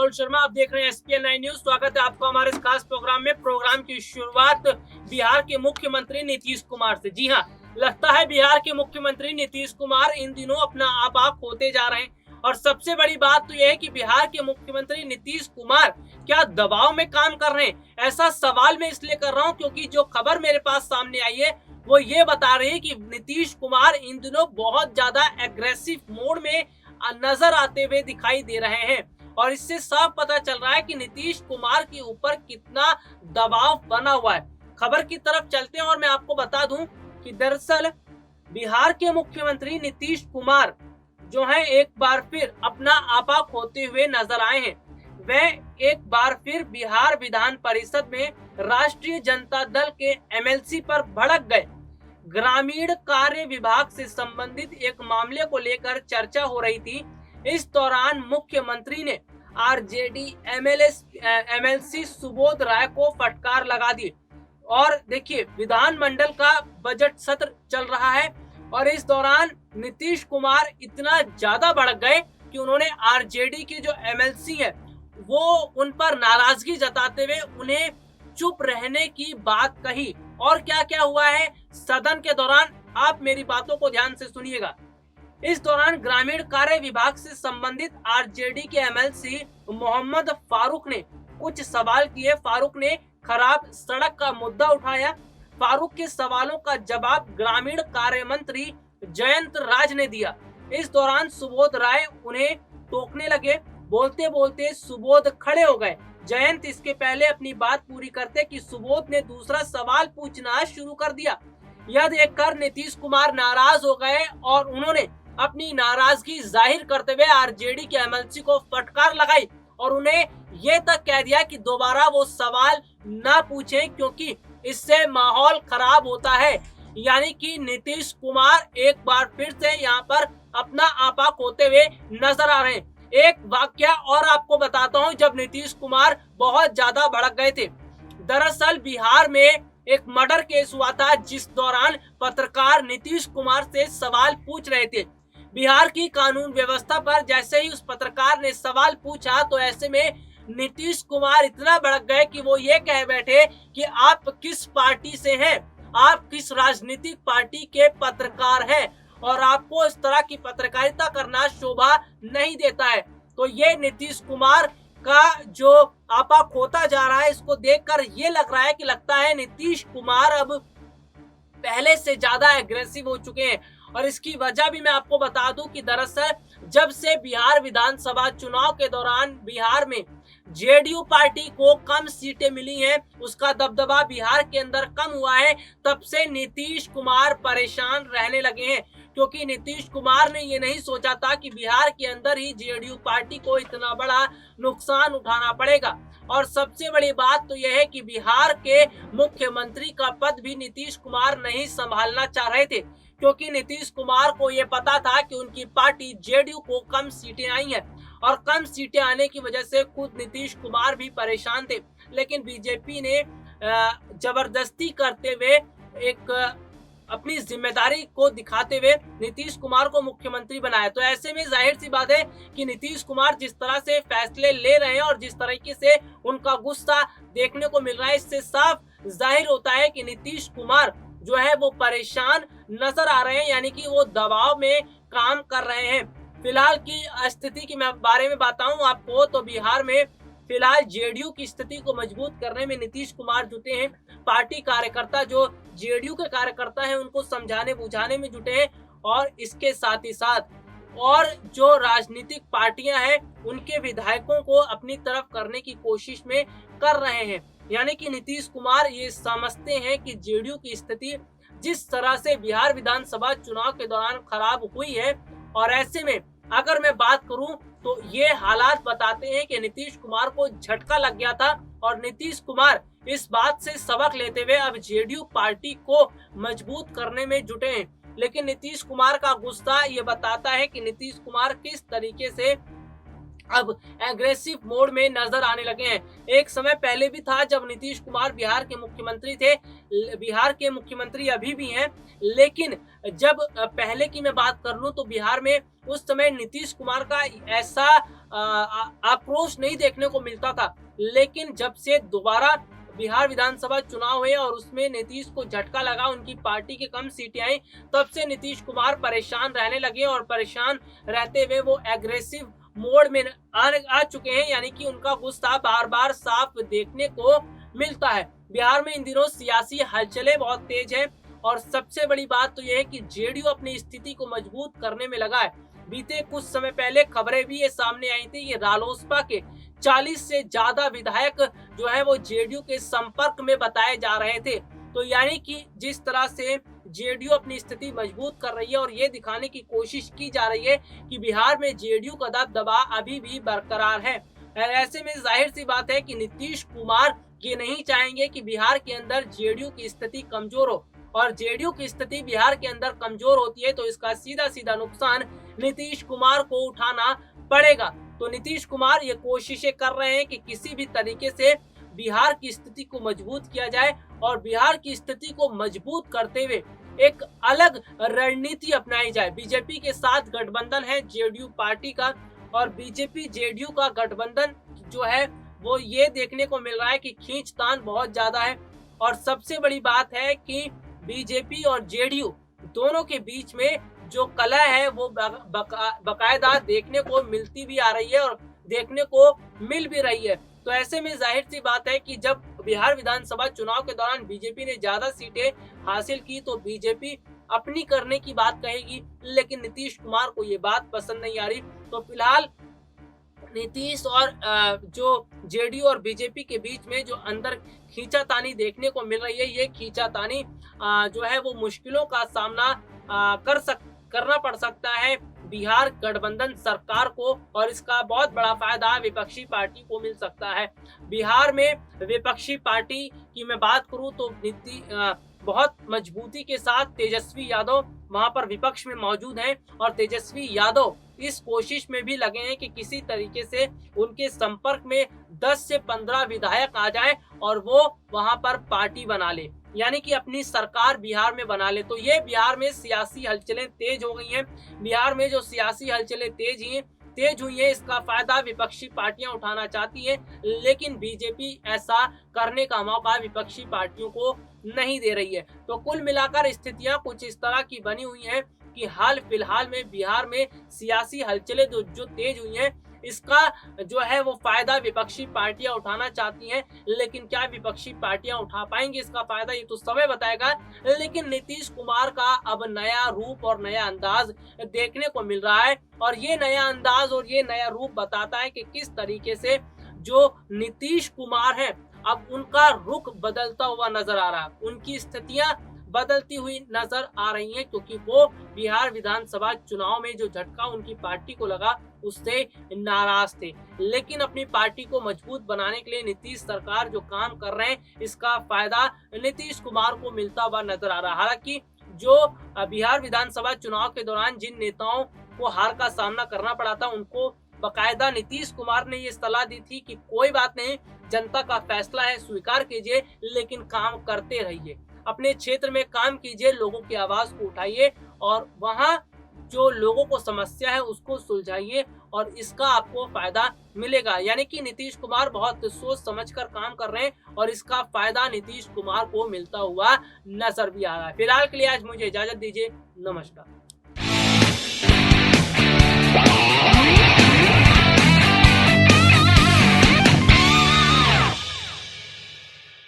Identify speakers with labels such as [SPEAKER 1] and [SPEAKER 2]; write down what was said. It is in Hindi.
[SPEAKER 1] राहुल शर्मा, आप देख रहे हैं SPN 9 न्यूज। स्वागत है आपका हमारे इस खास प्रोग्राम में। प्रोग्राम की शुरुआत बिहार के मुख्यमंत्री नीतीश कुमार से। जी हाँ, लगता है बिहार के मुख्यमंत्री नीतीश कुमार इन दिनों अपना आपा खोते जा रहे हैं। और सबसे बड़ी बात तो यह है कि बिहार के मुख्यमंत्री नीतीश कुमार क्या दबाव में काम कर रहे हैं। ऐसा सवाल मैं इसलिए कर रहा हूं क्योंकि जो खबर मेरे पास सामने आई है वो ये बता रही है कि नीतीश कुमार इन दिनों बहुत ज्यादा एग्रेसिव मोड में नजर आते हुए दिखाई दे रहे हैं। और इससे साफ पता चल रहा है कि नीतीश कुमार के ऊपर कितना दबाव बना हुआ है। खबर की तरफ चलते हैं और मैं आपको बता दूं कि दरअसल बिहार के मुख्यमंत्री नीतीश कुमार जो हैं एक बार फिर अपना आपा खोते हुए नजर आए हैं। वह एक बार फिर बिहार विधान परिषद में राष्ट्रीय जनता दल के MLC पर भड़क गए। ग्रामीण कार्य विभाग से संबंधित एक मामले को लेकर चर्चा हो रही थी। इस दौरान मुख्यमंत्री ने RJD MLC सुबोध राय को फटकार लगा दी। और देखिए, विधानमंडल का बजट सत्र चल रहा है और इस दौरान नीतीश कुमार इतना ज्यादा भड़क गए कि उन्होंने RJD के जो MLC है वो उन पर नाराजगी जताते हुए उन्हें चुप रहने की बात कही। और क्या क्या हुआ है सदन के दौरान, आप मेरी बातों को ध्यान से सुनिएगा। इस दौरान ग्रामीण कार्य विभाग से संबंधित RJD के MLC मोहम्मद फारूक ने कुछ सवाल किए। फारूक ने खराब सड़क का मुद्दा उठाया। फारूक के सवालों का जवाब ग्रामीण कार्य मंत्री जयंत राज ने दिया। इस दौरान सुबोध राय उन्हें टोकने लगे। बोलते बोलते सुबोध खड़े हो गए। जयंत इसके पहले अपनी बात पूरी करते कि सुबोध ने दूसरा सवाल पूछना शुरू कर दिया। यह देखकर नीतीश कुमार नाराज हो गए और उन्होंने अपनी नाराजगी जाहिर करते हुए RJD के MLC को फटकार लगाई और उन्हें यह तक कह दिया कि दोबारा वो सवाल ना पूछें क्योंकि इससे माहौल खराब होता है। यानी कि नीतीश कुमार एक बार फिर से यहाँ पर अपना आपा खोते हुए नजर आ रहे हैं। एक वाकया और आपको बताता हूं जब नीतीश कुमार बहुत ज्यादा भड़क गए थे। दरअसल बिहार में एक मर्डर केस हुआ था जिस दौरान पत्रकार नीतीश कुमार से सवाल पूछ रहे थे। बिहार की कानून व्यवस्था पर जैसे ही उस पत्रकार ने सवाल पूछा तो ऐसे में नीतीश कुमार इतना भड़क गए कि वो ये कह बैठे कि आप किस पार्टी से हैं, आप किस राजनीतिक पार्टी के पत्रकार हैं और आपको इस तरह की पत्रकारिता करना शोभा नहीं देता है। तो ये नीतीश कुमार का जो आपा खोता जा रहा है इसको देखकर ये लग रहा है कि लगता है नीतीश कुमार अब पहले से ज्यादा एग्रेसिव हो चुके हैं। और इसकी वजह भी मैं आपको बता दूं कि दरअसल जब से बिहार विधानसभा चुनाव के दौरान बिहार में JDU पार्टी को कम सीटें मिली हैं, उसका दबदबा बिहार के अंदर कम हुआ है, तब से नीतीश कुमार परेशान रहने लगे हैं। क्योंकि नीतीश कुमार ने ये नहीं सोचा था कि बिहार के अंदर ही JDU पार्टी को इतना बड़ा नुकसान उठाना पड़ेगा। और सबसे बड़ी बात तो यह है कि बिहार के मुख्यमंत्री का पद भी नीतीश कुमार नहीं संभालना चाह रहे थे क्योंकि नीतीश कुमार को यह पता था कि उनकी पार्टी JDU को कम सीटें आई हैं और कम सीटें आने की वजह से खुद नीतीश कुमार भी परेशान थे। लेकिन बीजेपी ने जबरदस्ती करते हुए एक अपनी जिम्मेदारी को दिखाते हुए नीतीश कुमार को मुख्यमंत्री बनाया। तो ऐसे में जाहिर सी बात है कि नीतीश कुमार जिस तरह से फैसले ले रहे हैं और जिस तरीके से उनका गुस्सा देखने को मिल रहा है, इससे साफ जाहिर होता है कि नीतीश कुमार जो है वो परेशान नजर आ रहे हैं, यानी कि वो दबाव में काम कर रहे हैं। फिलहाल की स्थिति के बारे में बताऊं आपको तो बिहार में फिलहाल JDU की स्थिति को मजबूत करने में नीतीश कुमार जुटे हैं। पार्टी कार्यकर्ता जो JDU के कार्यकर्ता हैं उनको समझाने बुझाने में जुटे हैं और इसके साथ ही साथ और जो राजनीतिक पार्टियां हैं उनके विधायकों को अपनी तरफ करने की कोशिश में कर रहे हैं। यानी कि नीतीश कुमार ये समझते हैं कि JDU की स्थिति जिस तरह से बिहार विधानसभा चुनाव के दौरान खराब हुई है, और ऐसे में अगर मैं बात करूं तो ये हालात बताते हैं कि नीतीश कुमार को झटका लग गया था और नीतीश कुमार इस बात से सबक लेते हुए अब JDU पार्टी को मजबूत करने में जुटे हैं। लेकिन नीतीश कुमार का गुस्सा ये बताता है कि नीतीश कुमार किस तरीके से अब एग्रेसिव मोड में नजर आने लगे हैं। एक समय पहले भी था जब नीतीश कुमार बिहार के मुख्यमंत्री थे, बिहार के मुख्यमंत्री अभी भी हैं, लेकिन जब पहले की मैं बात कर लूं तो बिहार में उस समय नीतीश कुमार का ऐसा आक्रोश नहीं देखने को मिलता था। लेकिन जब से दोबारा बिहार विधानसभा चुनाव हुए और उसमें नीतीश को झटका लगा, उनकी पार्टी की कम सीटें आई, तब से नीतीश कुमार परेशान रहने लगे और परेशान रहते हुए वो एग्रेसिव मोड में आ चुके हैं, यानी कि उनका गुस्सा बार बार साफ देखने को मिलता है। बिहार में इन दिनों सियासी हलचलें बहुत तेज हैं और सबसे बड़ी बात तो यह है कि जेडीयू अपनी स्थिति को मजबूत करने में लगा है। बीते कुछ समय पहले खबरें भी ये सामने आई थी कि रालोसपा के 40 से ज्यादा विधायक जो है वो जेडीयू के संपर्क में बताए जा रहे थे। तो यानी कि जिस तरह से जेडीयू अपनी स्थिति मजबूत कर रही है और ये दिखाने की कोशिश की जा रही है कि बिहार में जेडीयू का दबदबा अभी भी बरकरार है। ऐसे में जाहिर सी बात है कि नीतीश कुमार ये नहीं चाहेंगे कि बिहार के अंदर जेडीयू की स्थिति कमजोर हो, और जेडीयू की स्थिति बिहार के अंदर कमजोर होती है तो इसका सीधा सीधा नुकसान नीतीश कुमार को उठाना पड़ेगा। तो नीतीश कुमार ये कोशिशें कर रहे हैं कि किसी भी तरीके से बिहार की स्थिति को मजबूत किया जाए और बिहार की स्थिति को मजबूत करते हुए एक अलग रणनीति अपनाई जाए। बीजेपी के साथ गठबंधन है जेडीयू पार्टी का, और बीजेपी जेडीयू का गठबंधन जो है वो ये देखने को मिल रहा है कि खींचतान बहुत ज्यादा है। और सबसे बड़ी बात है कि बीजेपी और जेडीयू दोनों के बीच में जो कलह है वो बकायदा देखने को मिलती भी आ रही है और देखने को मिल भी रही है। तो ऐसे में जाहिर सी बात है कि जब बिहार विधानसभा चुनाव के दौरान बीजेपी ने ज्यादा सीटें हासिल की तो बीजेपी अपनी करने की बात कहेगी, लेकिन नीतीश कुमार को ये बात पसंद नहीं आ रही। तो फिलहाल नीतीश और जो जेडीयू और बीजेपी के बीच में जो अंदर खींचातानी देखने को मिल रही है, ये खींचातानी जो है वो मुश्किलों का सामना करना पड़ सकता है बिहार गठबंधन सरकार को, और इसका बहुत बड़ा फायदा विपक्षी पार्टी को मिल सकता है। बिहार में विपक्षी पार्टी की मैं बात करूं तो बहुत मजबूती के साथ तेजस्वी यादव वहां पर विपक्ष में मौजूद हैं, और तेजस्वी यादव इस कोशिश में भी लगे हैं कि किसी तरीके से उनके संपर्क में 10 से 15 विधायक आ जाए और वो वहां पर पार्टी बना ले, यानी कि अपनी सरकार बिहार में बना ले। तो ये बिहार में सियासी हलचलें तेज हो गई हैं। बिहार में जो सियासी हलचलें तेज हुई है, इसका फायदा विपक्षी पार्टियां उठाना चाहती हैं, लेकिन बीजेपी ऐसा करने का मौका विपक्षी पार्टियों को नहीं दे रही है। तो कुल मिलाकर स्थितियां कुछ इस तरह की बनी हुई हैं कि हाल फिलहाल में बिहार में सियासी हलचलें जो तेज हुई हैं, इसका जो है वो फायदा विपक्षी पार्टियां उठाना चाहती हैं, लेकिन क्या विपक्षी पार्टियां उठा पाएंगी इसका फायदा, ये तो समय बताएगा। लेकिन नीतीश कुमार का अब नया रूप और नया अंदाज देखने को मिल रहा है, और ये नया अंदाज और ये नया रूप बताता है कि किस तरीके से जो नीतीश कुमार है अब उनका रुख बदलता हुआ नजर आ रहा है, उनकी स्थितियां बदलती हुई नजर आ रही हैं, क्योंकि वो बिहार विधानसभा चुनाव में जो झटका उनकी पार्टी को लगा उससे नाराज थे। लेकिन अपनी पार्टी को मजबूत बनाने के लिए नीतीश सरकार जो काम कर रहे हैं, इसका फायदा नीतीश कुमार को मिलता हुआ नजर आ रहा है। हालांकि जो बिहार विधानसभा चुनाव के दौरान जिन नेताओं को हार का सामना करना पड़ा था, उनको बकायदा नीतीश कुमार ने ये सलाह दी थी कि कोई बात नहीं, जनता का फैसला है, स्वीकार कीजिए, लेकिन काम करते रहिए, अपने क्षेत्र में काम कीजिए, लोगों की आवाज को उठाइए और वहां जो लोगों को समस्या है उसको सुलझाइए, और इसका आपको फायदा मिलेगा। यानी कि नीतीश कुमार बहुत सोच समझकर काम कर रहे हैं और इसका फायदा नीतीश कुमार को मिलता हुआ नजर भी आ रहा है। फिलहाल के लिए आज मुझे इजाजत दीजिए, नमस्कार।